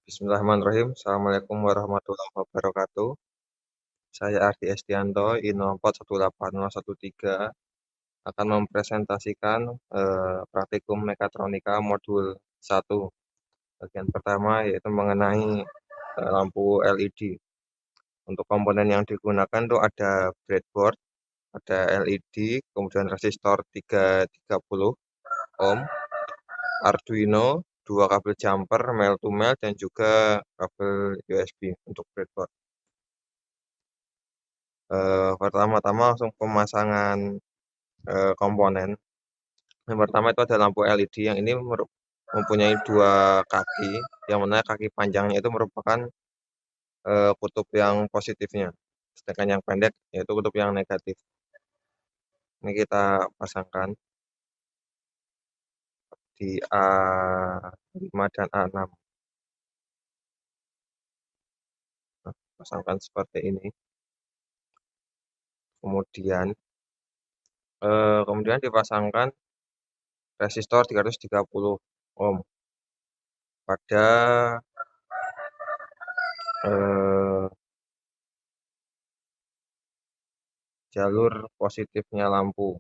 Bismillahirrahmanirrahim. Assalamualaikum warahmatullahi wabarakatuh. Saya Ardi Estianto, I0418013 akan mempresentasikan praktikum mekatronika modul 1. Bagian pertama yaitu mengenai lampu LED. Untuk komponen yang digunakan itu ada breadboard, ada LED, kemudian resistor 330 ohm, Arduino, 2 kabel jumper male to male dan juga kabel USB untuk breadboard. Pertama-tama langsung pemasangan komponen. Yang pertama itu ada lampu LED yang ini mempunyai 2 kaki, yang mana kaki panjangnya itu merupakan kutub yang positifnya, sedangkan yang pendek yaitu kutub yang negatif. Ini kita pasangkan di A5 dan A6. Nah, pasangkan seperti ini. Kemudian dipasangkan resistor 330 ohm pada jalur positifnya lampu.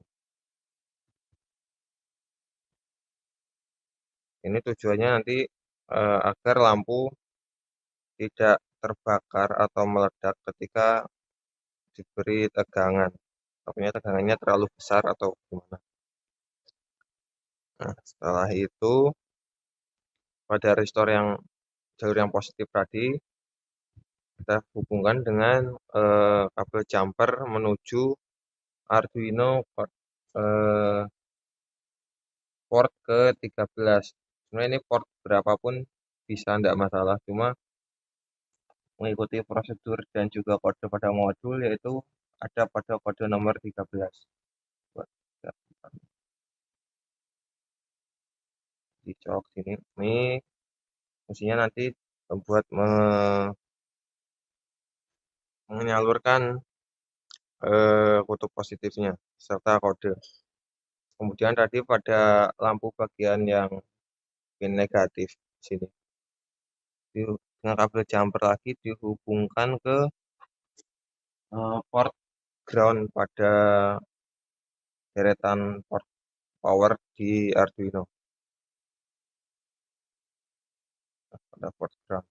Ini tujuannya nanti agar lampu tidak terbakar atau meledak ketika diberi tegangan. Takutnya tegangannya terlalu besar atau gimana. Nah, setelah itu pada resistor yang jalur yang positif tadi kita hubungkan dengan kabel jumper menuju Arduino port ke-13. Sebenarnya ini port berapapun bisa, tidak masalah, cuma mengikuti prosedur dan juga kode pada modul, yaitu ada pada kode nomor 13. Dicok sini. Ini fungsinya nanti buat menyalurkan kutub positifnya serta kode. Kemudian tadi pada lampu bagian yang pin negatif sini, dengan kabel jumper lagi dihubungkan ke port ground pada deretan port power di Arduino. Pada port ground.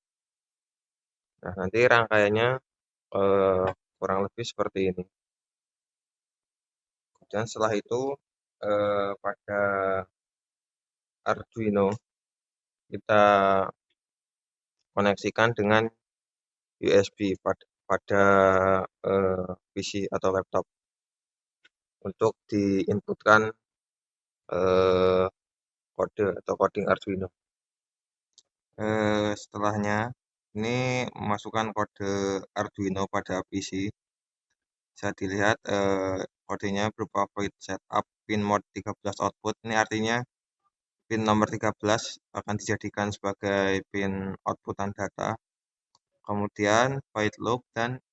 Nah, nanti rangkaiannya kurang lebih seperti ini. Dan setelah itu pada Arduino kita koneksikan dengan USB pada PC atau laptop untuk diinputkan kode atau coding Arduino. Setelahnya ini memasukkan kode Arduino pada PC. Bisa dilihat kodenya berupa void setup pin mode 13 output. Ini artinya pin nomor 13 akan dijadikan sebagai pin outputan data. Kemudian void loop dan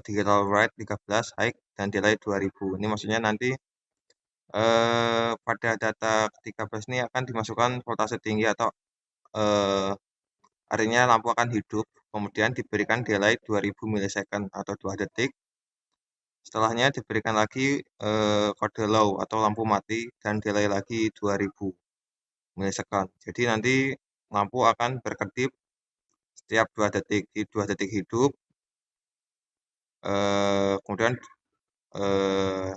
digital write 13 high dan delay 2000. Ini maksudnya nanti pada data 13 ini akan dimasukkan voltase tinggi atau artinya lampu akan hidup, kemudian diberikan delay 2000 milisecond atau 2 detik. Setelahnya diberikan lagi kode low atau lampu mati dan delay lagi 2000 milisecond. Jadi nanti lampu akan berkedip setiap 2 detik. Di 2 detik hidup, kemudian 2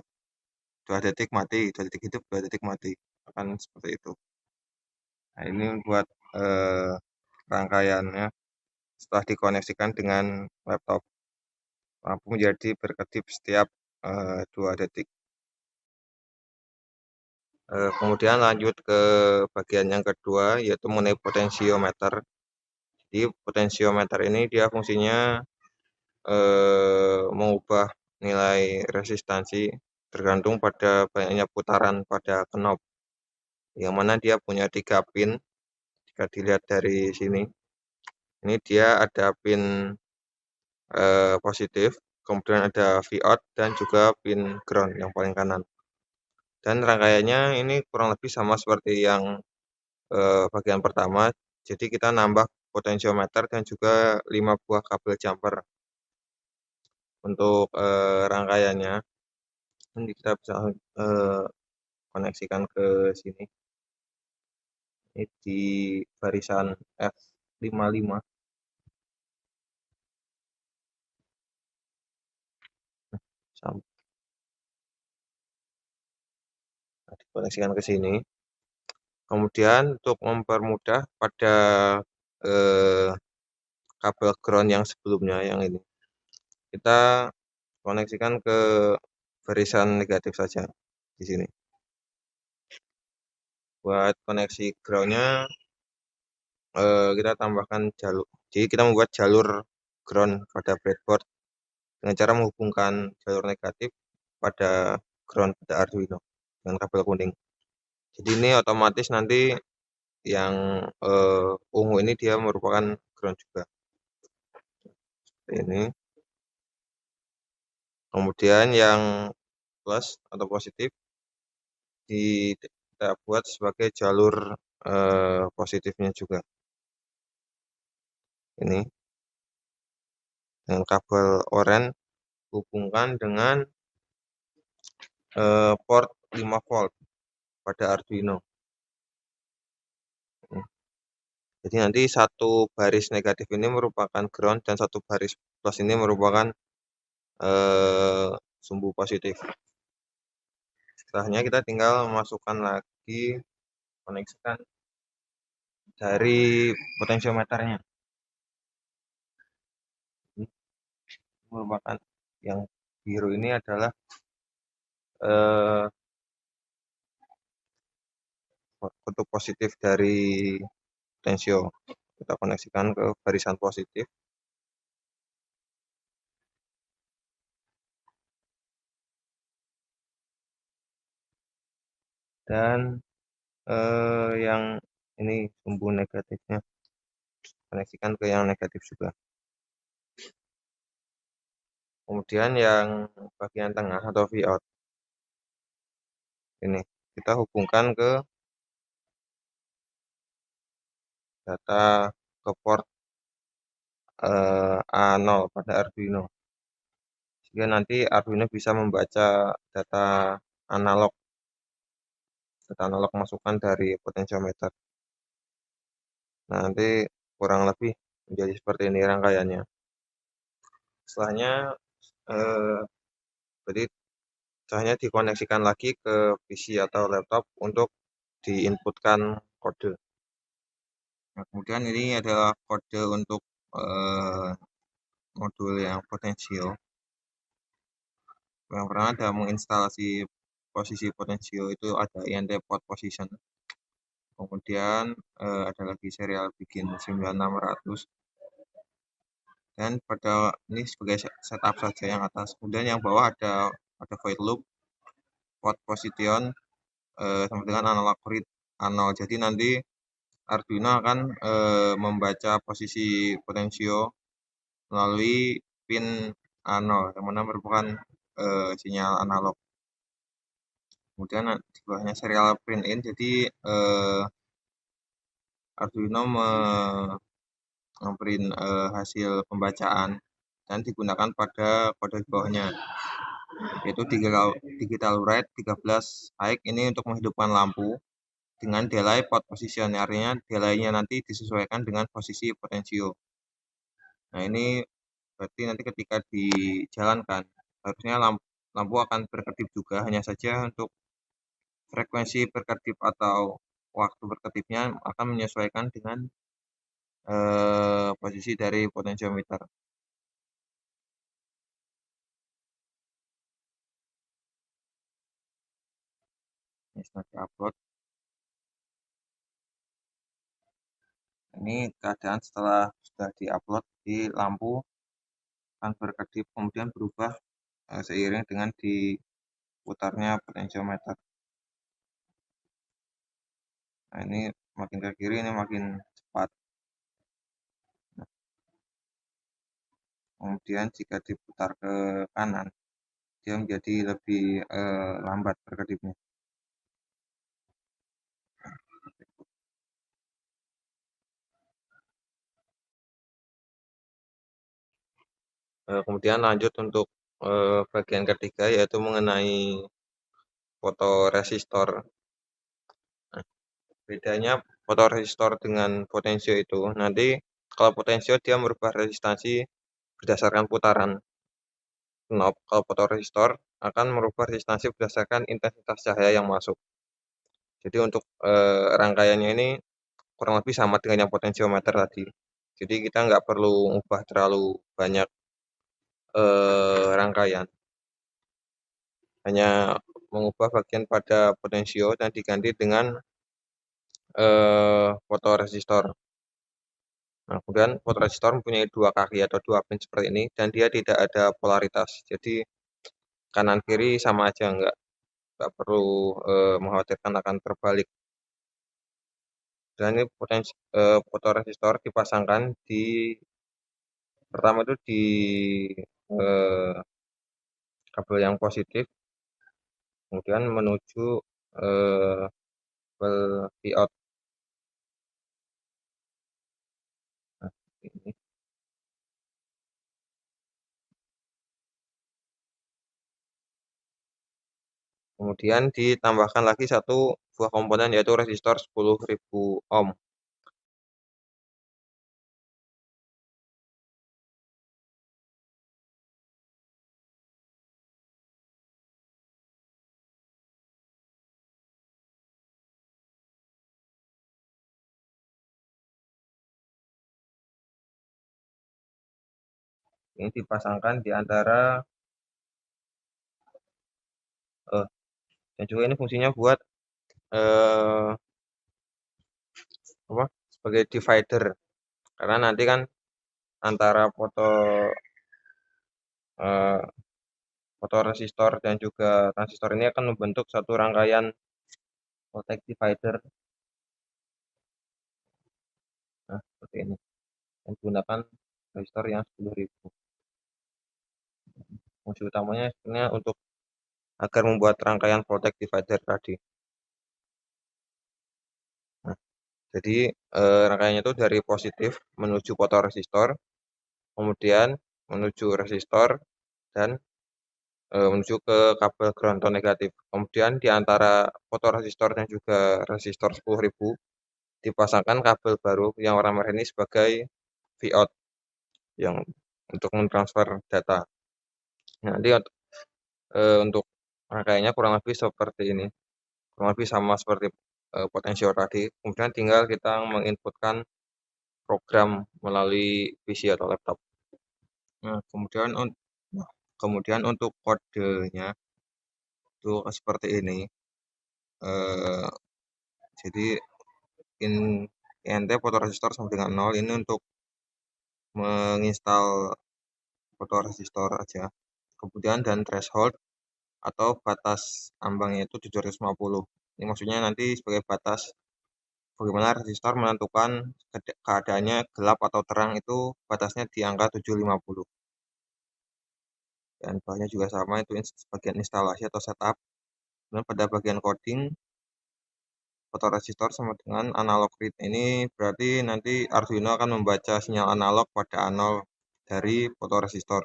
detik mati, 2 detik hidup, 2 detik mati. Akan seperti itu. Nah, ini buat rangkaiannya. Setelah dikoneksikan dengan laptop, lampu menjadi berkedip setiap 2 detik. Kemudian lanjut ke bagian yang kedua, yaitu mengenai potensiometer. Jadi potensiometer ini dia fungsinya mengubah nilai resistansi tergantung pada banyaknya putaran pada knob, yang mana dia punya 3 pin. Jika dilihat dari sini, ini dia ada pin positif, kemudian ada Vout dan juga pin ground yang paling kanan. Dan rangkaiannya ini kurang lebih sama seperti yang bagian pertama. Jadi kita nambah potentiometer dan juga 5 buah kabel jumper. Untuk rangkaiannya ini kita bisa koneksikan ke sini. Ini di barisan F55. Dikoneksikan ke sini. Kemudian untuk mempermudah pada kabel ground yang sebelumnya yang ini, kita koneksikan ke barisan negatif saja di sini. Buat koneksi groundnya kita tambahkan jalur. Jadi kita membuat jalur ground pada breadboard dengan cara menghubungkan jalur negatif pada ground pada Arduino dengan kabel kuning. Jadi ini otomatis nanti yang ungu ini dia merupakan ground juga. Seperti ini. Kemudian yang plus atau positif kita buat sebagai jalur positifnya juga. Ini dengan kabel oranye hubungkan dengan port 5 volt pada Arduino. Jadi nanti satu baris negatif ini merupakan ground dan satu baris plus ini merupakan sumbu positif. Setelahnya kita tinggal masukkan lagi, koneksikan dari potentiometernya. Ini merupakan yang biru ini adalah kutub positif dari potensio. Kita koneksikan ke barisan positif. Dan yang ini sumbu negatifnya koneksikan ke yang negatif juga. Kemudian yang bagian tengah atau Vout ini kita hubungkan ke data ke port A0 pada Arduino. Sehingga nanti Arduino bisa membaca data analog masukan dari potentiometer. Nah, nanti kurang lebih menjadi seperti ini rangkaiannya. Setelahnya jadi caranya dikoneksikan lagi ke PC atau laptop untuk diinputkan kode. Nah, kemudian ini adalah kode untuk modul yang potensio. Yang pertama ada menginstalasi posisi potensio itu ada INT port position. Kemudian ada lagi serial bikin 9600. Dan pada ini sebagai setup saja yang atas. Kemudian yang bawah ada void loop, port position sama dengan analog read A0. Jadi nanti Arduino akan membaca posisi potensio melalui pin A0 yang mana merupakan sinyal analog. Kemudian di bawahnya serial print in. Jadi Arduino memprint hasil pembacaan dan digunakan pada kode di bawahnya, yaitu digital write 13 high ini untuk menghidupkan lampu dengan delay port position, artinya delaynya nanti disesuaikan dengan posisi potensio. Nah, ini berarti nanti ketika dijalankan harusnya lampu akan berkedip juga, hanya saja untuk frekuensi berkedip atau waktu berkedipnya akan menyesuaikan dengan posisi dari potentiometer. Ini sudah diupload. Ini keadaan setelah sudah diupload, di lampu akan berkedip kemudian berubah seiring dengan diputarnya potentiometer. Nah, ini makin ke kiri ini makin cepat. Nah, kemudian jika diputar ke kanan dia menjadi lebih lambat berkedipnya. Kemudian lanjut untuk bagian ketiga yaitu mengenai fotoresistor. Nah, bedanya fotoresistor dengan potensio itu nanti kalau potensio dia merubah resistansi berdasarkan putaran knob, kalau fotoresistor akan merubah resistansi berdasarkan intensitas cahaya yang masuk. Jadi untuk rangkaiannya ini kurang lebih sama dengan yang potensiometer tadi. Jadi kita nggak perlu ubah terlalu banyak rangkaian, hanya mengubah bagian pada potensio dan diganti dengan fotoresistor. Nah, kemudian fotoresistor mempunyai dua kaki atau dua pin seperti ini dan dia tidak ada polaritas. Jadi kanan kiri sama aja, nggak perlu mengkhawatirkan akan terbalik. Dan ini fotoresistor dipasangkan di pertama itu di eh, kabel yang positif, kemudian menuju kabel Vout. Nah, ini. Kemudian ditambahkan lagi satu buah komponen yaitu resistor 10.000 ohm. Ini dipasangkan di antara dan juga ini fungsinya buat eh, apa? Sebagai divider. Karena nanti kan antara eh, fotoresistor dan juga transistor ini akan membentuk satu rangkaian voltage divider. Nah, seperti ini. Menggunakan resistor yang 10.000. Fungsi utamanya sebenarnya untuk agar membuat rangkaian voltage divider tadi. Nah, jadi rangkaiannya itu dari positif menuju fotoresistor, kemudian menuju resistor dan menuju ke kabel ground atau negatif. Kemudian di antara fotoresistor dan juga resistor 10.000 dipasangkan kabel baru yang warna merah ini sebagai Vout yang untuk mentransfer data. Nah, nanti untuk rangkaiannya kurang lebih seperti ini. Kurang lebih sama seperti potensio tadi. Kemudian tinggal kita menginputkan program melalui PC atau laptop. Nah, kemudian untuk kodenya itu seperti ini. Eh, jadi INT fotoresistor sama dengan 0 ini untuk menginstal fotoresistor aja. Kemudian dan threshold atau batas ambangnya itu 750. Ini maksudnya nanti sebagai batas bagaimana resistor menentukan keadaannya gelap atau terang itu batasnya di angka 750. Dan bahannya juga sama, itu bagian instalasi atau setup. Dan pada bagian coding fotoresistor sama dengan analog read. Ini berarti nanti Arduino akan membaca sinyal analog pada anol dari fotoresistor.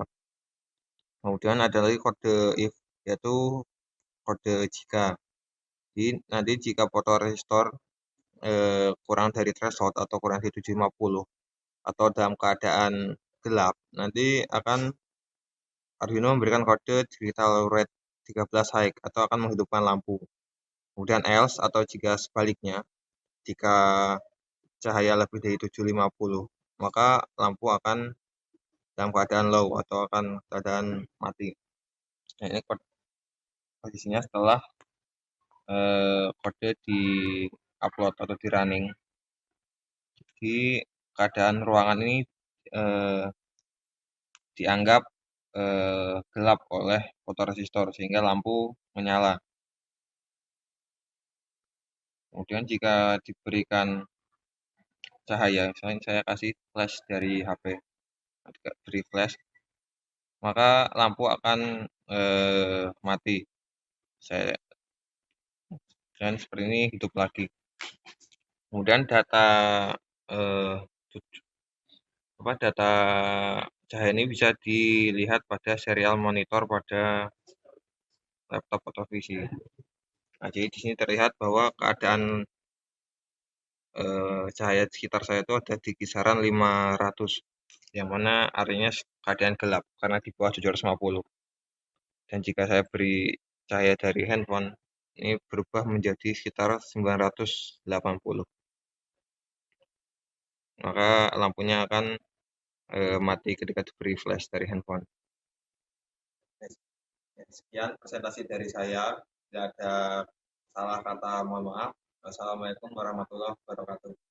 Kemudian ada lagi kode if, yaitu kode jika. Jadi nanti jika fotoresistor kurang dari threshold atau kurang dari 750 atau dalam keadaan gelap, nanti akan Arduino memberikan kode digital red 13 high atau akan menghidupkan lampu. Kemudian else atau jika sebaliknya, jika cahaya lebih dari 750, maka lampu akan dalam keadaan low atau akan keadaan mati. Nah, ini posisinya setelah kode di upload atau di running. Jadi keadaan ruangan ini eh, dianggap gelap oleh fotoresistor sehingga lampu menyala. Kemudian jika diberikan cahaya, misalnya saya kasih flash dari HP, beri flash, maka lampu akan mati. Saya dan seperti ini hidup lagi. Kemudian data eh, data Cahaya ini bisa dilihat pada serial monitor pada laptop atau PC. Nah, jadi di sini terlihat bahwa keadaan cahaya di sekitar saya itu ada di kisaran 500, yang mana artinya keadaan gelap karena di bawah 750. Dan jika saya beri cahaya dari handphone, ini berubah menjadi sekitar 980. Maka lampunya akan mati ketika diberi flash dari handphone. Sekian presentasi dari saya. Tidak ada salah kata, mohon maaf. Wassalamualaikum warahmatullahi wabarakatuh.